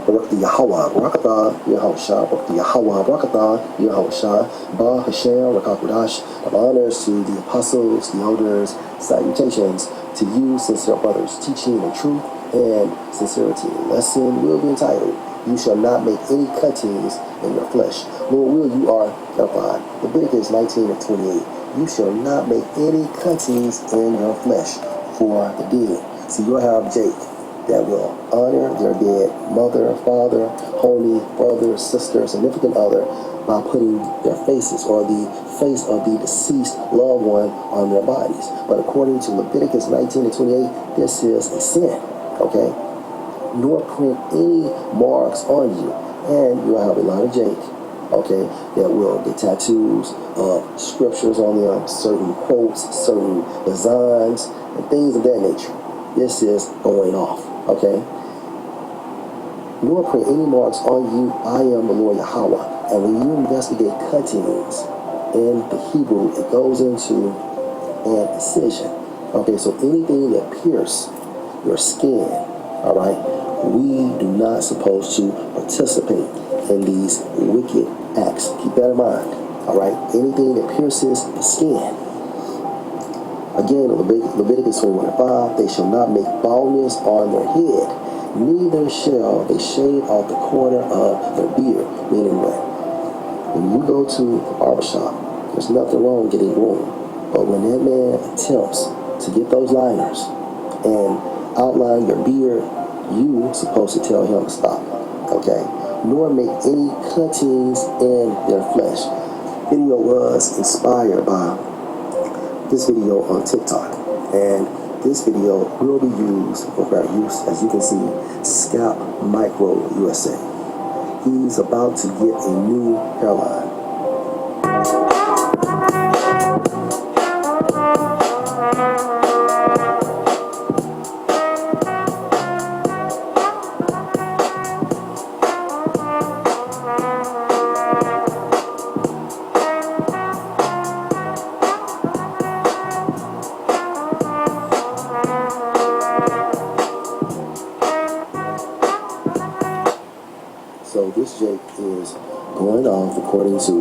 Barak the Yahweh, Barakatah, Yahushua, Barak the Yahweh, Barakatah, Yahushua, Ba Hashem, Rakakudash, of honors to the apostles, the elders, salutations to you, sincere brothers, teaching the truth and sincerity. Lesson will be entitled, You Shall Not Make Any Cuttings in Your Flesh. Lord will, you are edified. Leviticus 19 and 28. You shall not make any cuttings in your flesh for the dead. So you'll have Jake that will honor their dead mother, father, homie, brother, sister, significant other by putting their faces or the face of the deceased loved one on their bodies. But according to Leviticus 19 and 28, this is a sin, okay? Nor print any marks on you. And you'll have a lot of Jake, okay, that will get tattoos of scriptures on them, certain quotes, certain designs, and things of that nature. This is going off, okay? Nor print any marks on you. I am the Lord Yahweh. And when you investigate cuttings in the Hebrew, it goes into an incision. Okay, so anything that pierces your skin, all right, we do not supposed to participate in these wicked acts. Keep that in mind, all right? Anything that pierces the skin. Again, Leviticus 21:5, they shall not make baldness on their head, neither shall they shave off the corner of their beard. Meaning what? When you go to the barbershop, there's nothing wrong getting groomed. But when that man attempts to get those liners and outline your beard, you supposed to tell him to stop, okay? Nor make any cuttings in their flesh. Video was inspired by this video on TikTok, and this video will be used for our use. As you can see, Scalp Micro USA. He's about to get a new hairline. So this Jake is going off according to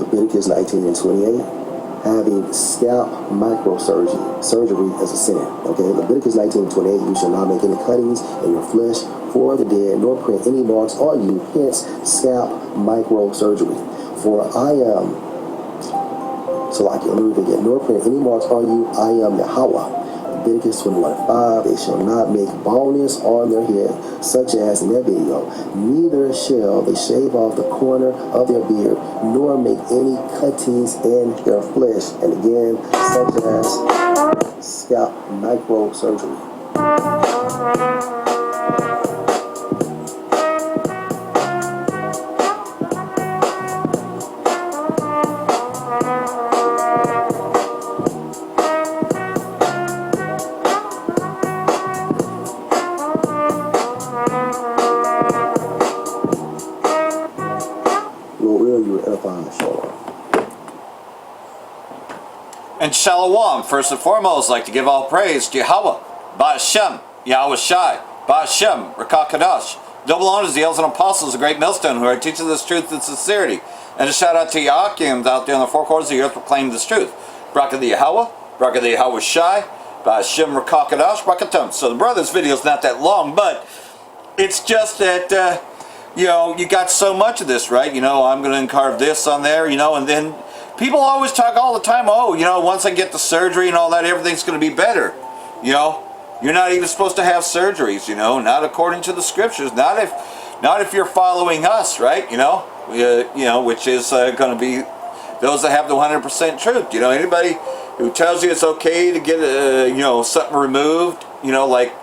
Leviticus 19 and 28, having scalp microsurgery as a sin. Okay, Leviticus 19 and 28, you shall not make any cuttings in your flesh for the dead, nor print any marks on you, hence scalp microsurgery. For I am, so like let me read again, nor print any marks on you, I am Yahweh. Leviticus 21:5, they shall not make baldness on their head, such as in that video. Neither shall they shave off the corner of their beard, nor make any cuttings in their flesh. And again, such as scalp microsurgery. And Shalom, first and foremost, I'd like to give all praise to Yahweh, Ba'ashem, Yahweh Shai, Ba'ashem, Rakakadash. Double honors the elders and apostles, a great millstone, who are teaching this truth and sincerity. And a shout out to Yakim out there in the four corners of the earth proclaiming this truth. Braka the Yahweh, Braka the Yahweh Shai, Ba'ashem, Rakakadash, Brakatum. So the brother's video is not that long, but it's just that, you know, you got so much of this, right? You know, I'm going to carve this on there, you know, and then people always talk all the time, oh, you know, once I get the surgery and all that, everything's going to be better. You know, you're not even supposed to have surgeries, you know, not according to the scriptures, not if you're following us, right? You know, which is going to be those that have the 100% truth. You know, anybody who tells you it's okay to get, you know, something removed, you know, like,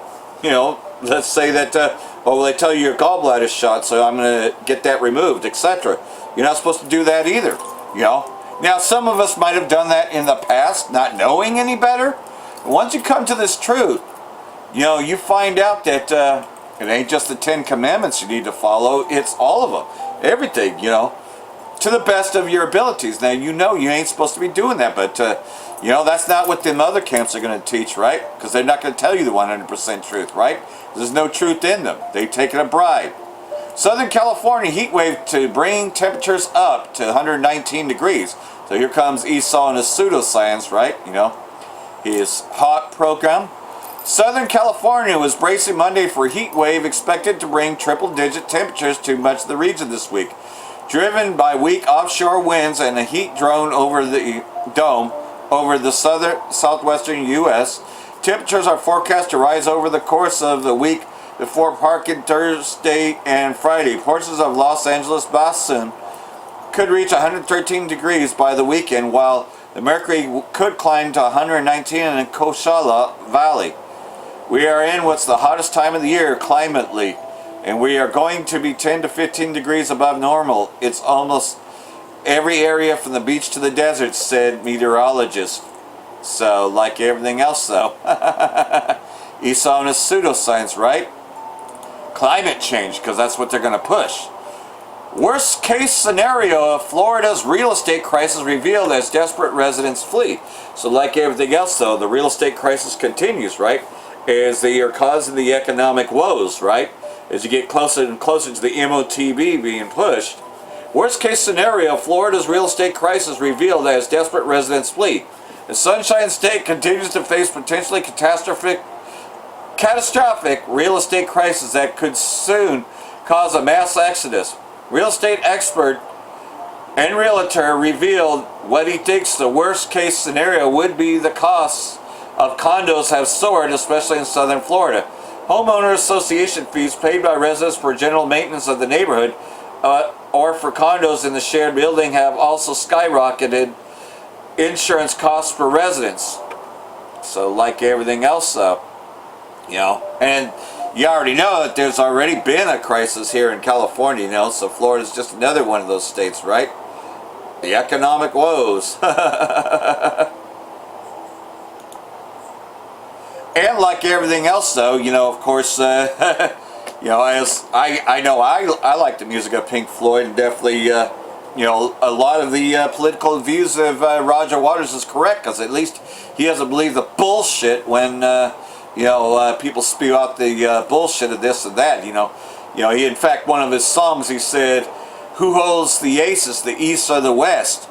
you know, let's say that, oh, well, they tell you your gallbladder's shot, so I'm going to get that removed, etc. You're not supposed to do that either, you know. Now, some of us might have done that in the past, not knowing any better. Once you come to this truth, you know, you find out that it ain't just the 10 Commandments you need to follow, it's all of them. Everything, you know, to the best of your abilities. Now, you know you ain't supposed to be doing that, but, you know, that's not what them other camps are going to teach, right? Because they're not going to tell you the 100% truth, right? There's no truth in them. They've taken a bribe. Southern California heat wave to bring temperatures up to 119 degrees. So here comes Esau and his pseudoscience, right? You know, his hot program. Southern California was bracing Monday for a heat wave expected to bring triple-digit temperatures to much of the region this week. Driven by weak offshore winds and a heat drone over the dome over the southwestern U.S., temperatures are forecast to rise over the course of the week before parking Thursday and Friday. Portions of Los Angeles Basin could reach 113 degrees by the weekend, while the mercury could climb to 119 in Coachella Valley. We are in what's the hottest time of the year climately, and we are going to be 10 to 15 degrees above normal. It's almost every area from the beach to the desert, said meteorologists. So, like everything else though, Esau and his pseudoscience, right? Climate change, because that's what they're going to push. Worst case scenario of Florida's real estate crisis revealed as desperate residents flee. So like everything else though, the real estate crisis continues, right? As they are causing the economic woes, right? As you get closer and closer to the MOTB being pushed. Worst case scenario, Florida's real estate crisis revealed as desperate residents flee. The Sunshine State continues to face potentially catastrophic real estate crisis that could soon cause a mass exodus. Real estate expert and realtor revealed what he thinks the worst case scenario would be. The costs of condos have soared, especially in southern Florida. Homeowner association fees paid by residents for general maintenance of the neighborhood or for condos in the shared building have also skyrocketed insurance costs for residents. So like everything else you know, and you already know that there's already been a crisis here in California, you know, so Florida's just another one of those states, right? The economic woes. And like everything else though, you know, of course, you know, as I like the music of Pink Floyd, and definitely, you know, a lot of the political views of Roger Waters is correct, because at least he doesn't believe the bullshit when, you know, people spew out the bullshit of this and that, you know. He, in fact, one of his songs, he said, "Who holds the aces, the East or the West?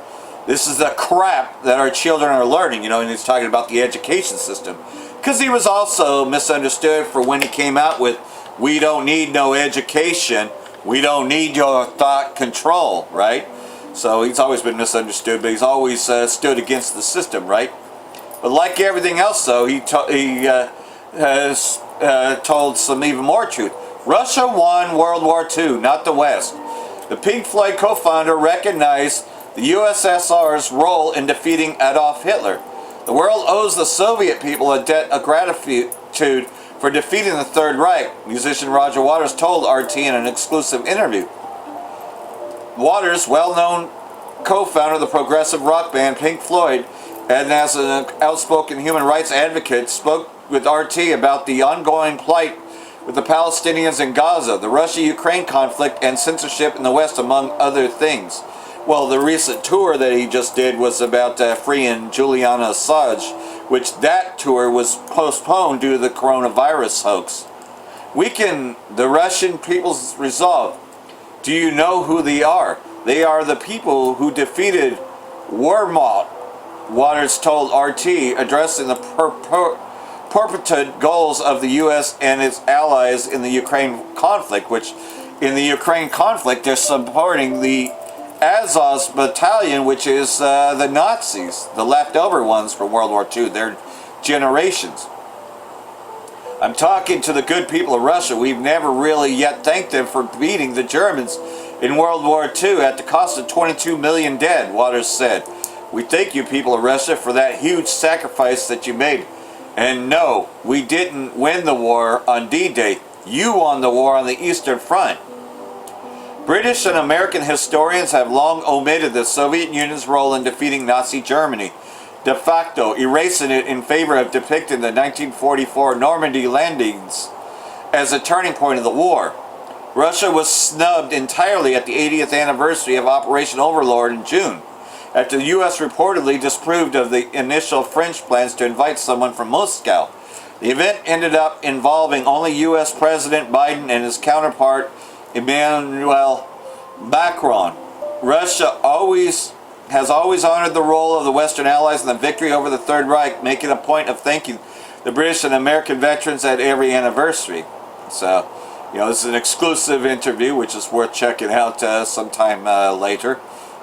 This is the crap that our children are learning," you know, and he's talking about the education system. Because he was also misunderstood for when he came out with, "We don't need no education, we don't need your thought control," right? So he's always been misunderstood, but he's always stood against the system, right? But like everything else, though, he has told some even more truth. Russia won World War II, not the West. The Pink Floyd co-founder recognized the USSR's role in defeating Adolf Hitler. The world owes the Soviet people a debt of gratitude for defeating the Third Reich, musician Roger Waters told RT in an exclusive interview. Waters, well-known co-founder of the progressive rock band Pink Floyd, and as an outspoken human rights advocate, spoke with RT about the ongoing plight with the Palestinians in Gaza, the Russia-Ukraine conflict, and censorship in the West, among other things. Well, the recent tour that he just did was about freeing Julian Assange, which that tour was postponed due to the coronavirus hoax. Weaken the Russian people's resolve. Do you know who they are? They are the people who defeated Wehrmacht, Waters told RT, addressing the purported goals of the U.S. and its allies in the Ukraine conflict, which in the Ukraine conflict they're supporting the Azov battalion, which is the Nazis, the leftover ones from World War II. They're generations. I'm talking to the good people of Russia. We've never really yet thanked them for beating the Germans in World War II at the cost of 22 million dead, Waters said. We thank you, people of Russia, for that huge sacrifice that you made. And no, we didn't win the war on D-Day. You won the war on the Eastern Front. British and American historians have long omitted the Soviet Union's role in defeating Nazi Germany, de facto erasing it in favor of depicting the 1944 Normandy landings as a turning point of the war. Russia was snubbed entirely at the 80th anniversary of Operation Overlord in June, after the U.S. reportedly disapproved of the initial French plans to invite someone from Moscow. The event ended up involving only U.S. President Biden and his counterpart Emmanuel Macron. Russia has always honored the role of the Western Allies in the victory over the Third Reich, making a point of thanking the British and American veterans at every anniversary. So, this is an exclusive interview, which is worth checking out sometime later.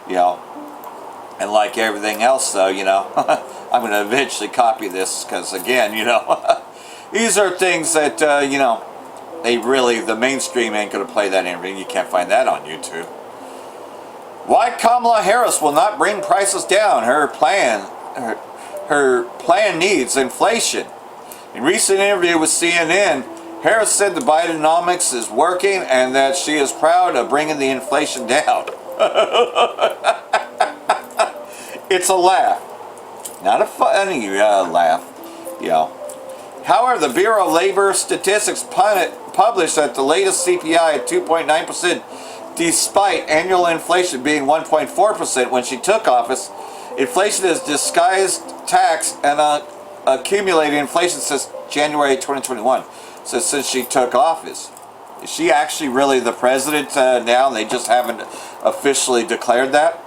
And like everything else, though, I'm going to eventually copy this because, again, these are things that, the mainstream ain't going to play that interview. You can't find that on YouTube. Why Kamala Harris will not bring prices down. Her plan needs inflation. In recent interview with CNN, Harris said the Bidenomics is working and that she is proud of bringing the inflation down. It's a laugh. Not a funny laugh. However, the Bureau of Labor Statistics published that the latest CPI at 2.9%, despite annual inflation being 1.4% when she took office. Inflation is disguised tax and accumulated inflation since January 2021, so since she took office. Is she actually really the president now, and they just haven't officially declared that?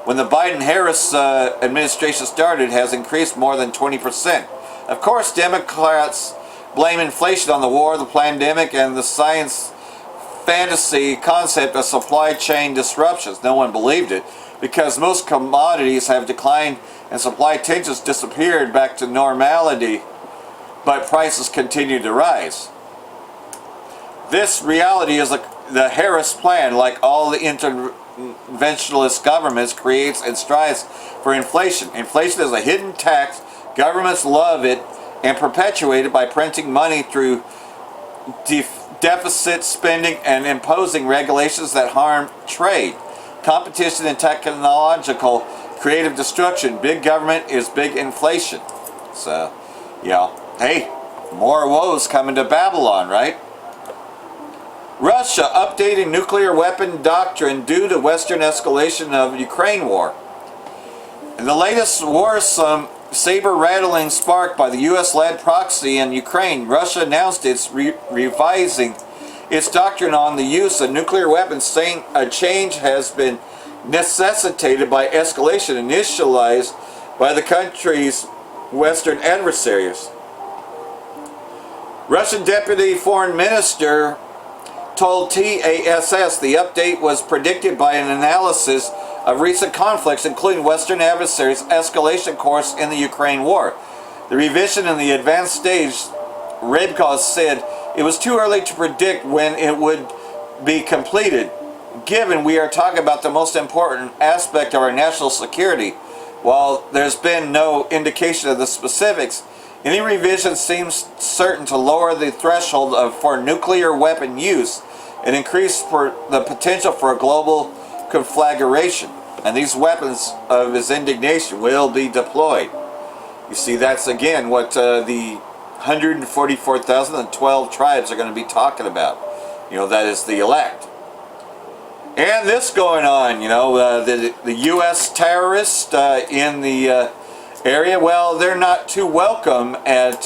When the Biden-Harris administration started, it has increased more than 20%. Of course, Democrats blame inflation on the war, the pandemic, and the science fantasy concept of supply chain disruptions. No one believed it because most commodities have declined and supply tensions disappeared back to normality, but prices continue to rise. This reality is the Harris plan, like all the interventionist governments, creates and strives for inflation. Inflation is a hidden tax. Governments love it and perpetuate it by printing money through deficit spending and imposing regulations that harm trade, competition, and technological creative destruction. Big government is big inflation. So, hey, more woes coming to Babylon, right? Russia updating nuclear weapon doctrine due to Western escalation of Ukraine war. In the latest worrisome saber-rattling sparked by the U.S.-led proxy in Ukraine, Russia announced it's revising its doctrine on the use of nuclear weapons, saying a change has been necessitated by escalation initialized by the country's Western adversaries. Russian Deputy Foreign Minister told TASS the update was predicted by an analysis of recent conflicts, including Western adversaries' escalation course in the Ukraine war. The revision in the advanced stage, Redkos said, it was too early to predict when it would be completed, given we are talking about the most important aspect of our national security. While there's been no indication of the specifics, any revision seems certain to lower the threshold for nuclear weapon use and increase the potential for a global conflagration. And these weapons of his indignation will be deployed. You see, that's again what the 144,012 tribes are going to be talking about. That is the elect. And this going on, the U.S. terrorists in the area, well, they're not too welcome at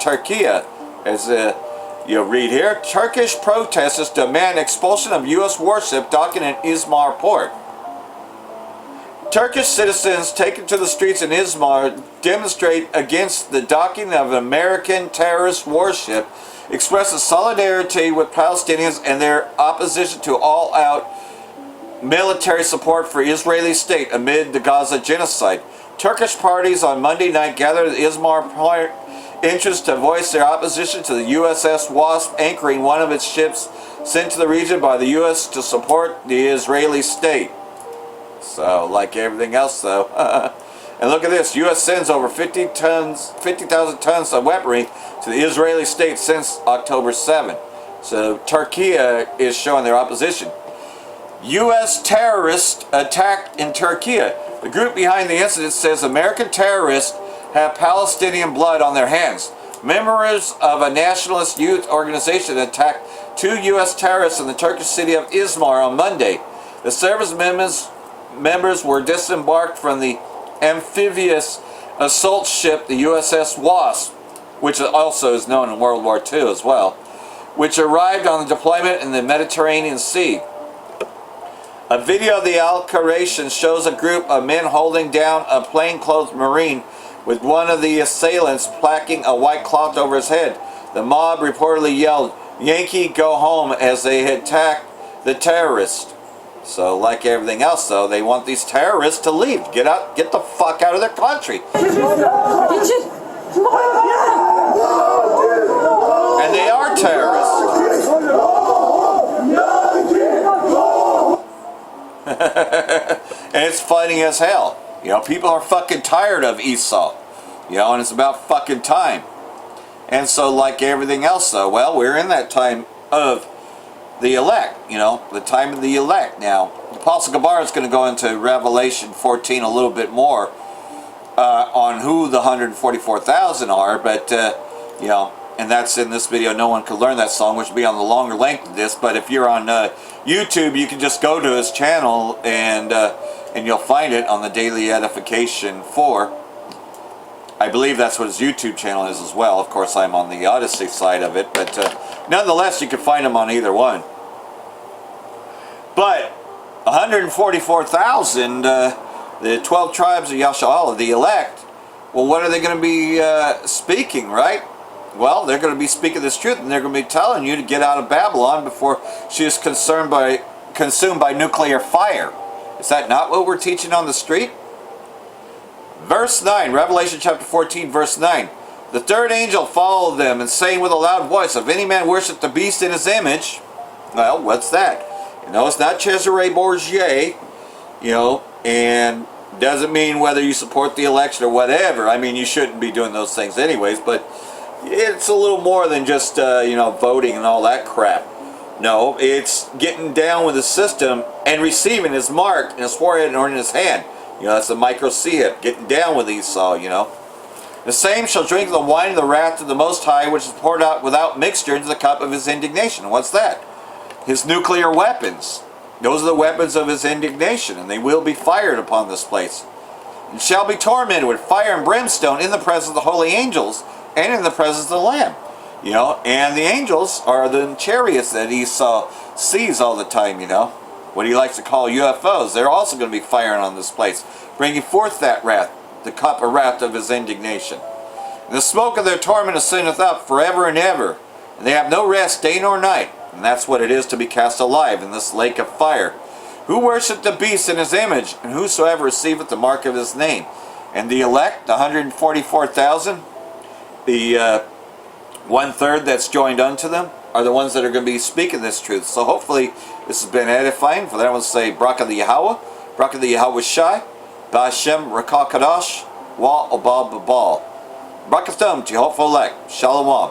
Turkey. As you read here, Turkish protesters demand expulsion of U.S. warship docking in Izmir port. Turkish citizens taken to the streets in Izmir demonstrate against the docking of an American terrorist warship, expresses solidarity with Palestinians and their opposition to all-out military support for Israeli state amid the Gaza genocide. Turkish parties on Monday night gathered at Izmir port interest to voice their opposition to the USS Wasp anchoring one of its ships sent to the region by the U.S. to support the Israeli state. So, like everything else, though. And look at this. U.S. sends over 50,000 tons of weaponry to the Israeli state since October 7. So, Turkey is showing their opposition. U.S. terrorist attack in Turkey. The group behind the incident says American terrorists have Palestinian blood on their hands. Members of a nationalist youth organization attacked 2 U.S. terrorists in the Turkish city of Izmir on Monday. The service members were disembarked from the amphibious assault ship, the USS Wasp, which also is known in World War II as well, which arrived on the deployment in the Mediterranean Sea. A video of the altercation shows a group of men holding down a plainclothes Marine with one of the assailants placking a white cloth over his head. The mob reportedly yelled, "Yankee, go home," as they attacked the terrorist. So, like everything else, though, they want these terrorists to leave. Get out, get the fuck out of their country. And they are terrorists. And it's fighting as hell. You know, people are fucking tired of Esau. You know, and it's about fucking time. And so, like everything else, though, well, we're in that time of the elect, you know, the time of the elect. Now, Apostle Gabar is going to go into Revelation 14 a little bit more on who the 144,000 are, but, you know, and that's in this video. No one could learn that song, which will be on the longer length of this, but if you're on YouTube, you can just go to his channel and you'll find it on the Daily Edification 4. I believe that's what his YouTube channel is as well. Of course, I'm on the Odysee side of it, but nonetheless, you can find him on either one. But 144,000, the 12 tribes of Yasha'Allah, the elect, well, what are they going to be speaking, right? Well, they're going to be speaking this truth, and they're going to be telling you to get out of Babylon before she is consumed by nuclear fire. Is that not what we're teaching on the street? Verse 9, Revelation chapter 14, verse 9. The third angel followed them, and saying with a loud voice, if any man worship the beast in his image, well, what's that? You know, it's not Cesare Borgia, you know, and doesn't mean whether you support the election or whatever. I mean, you shouldn't be doing those things anyways, but it's a little more than just, you know, voting and all that crap. No, it's getting down with the system and receiving his mark in his forehead or in his hand. You know, that's the microcia, getting down with Esau, you know. The same shall drink the wine of the wrath of the Most High, which is poured out without mixture into the cup of his indignation. What's that? His nuclear weapons. Those are the weapons of his indignation, and they will be fired upon this place. And shall be tormented with fire and brimstone in the presence of the holy angels and in the presence of the Lamb. You know, and the angels are the chariots that Esau sees all the time, you know. What he likes to call UFOs. They're also going to be firing on this place, bringing forth that wrath, the cup of wrath of his indignation. And the smoke of their torment ascendeth up forever and ever, and they have no rest day nor night. And that's what it is to be cast alive in this lake of fire. Who worship the beast in his image, and whosoever receiveth the mark of his name. And the elect, the 144,000, the 1/3 that's joined unto them, are the ones that are going to be speaking this truth. So hopefully this has been edifying. For that, I want to say, Braka the Yahweh, Braka the Yahweh Shai, Ba'ashem Rakah Kadash, Wa Obal Babal. Brakathum to your hopeful elect. Shalom.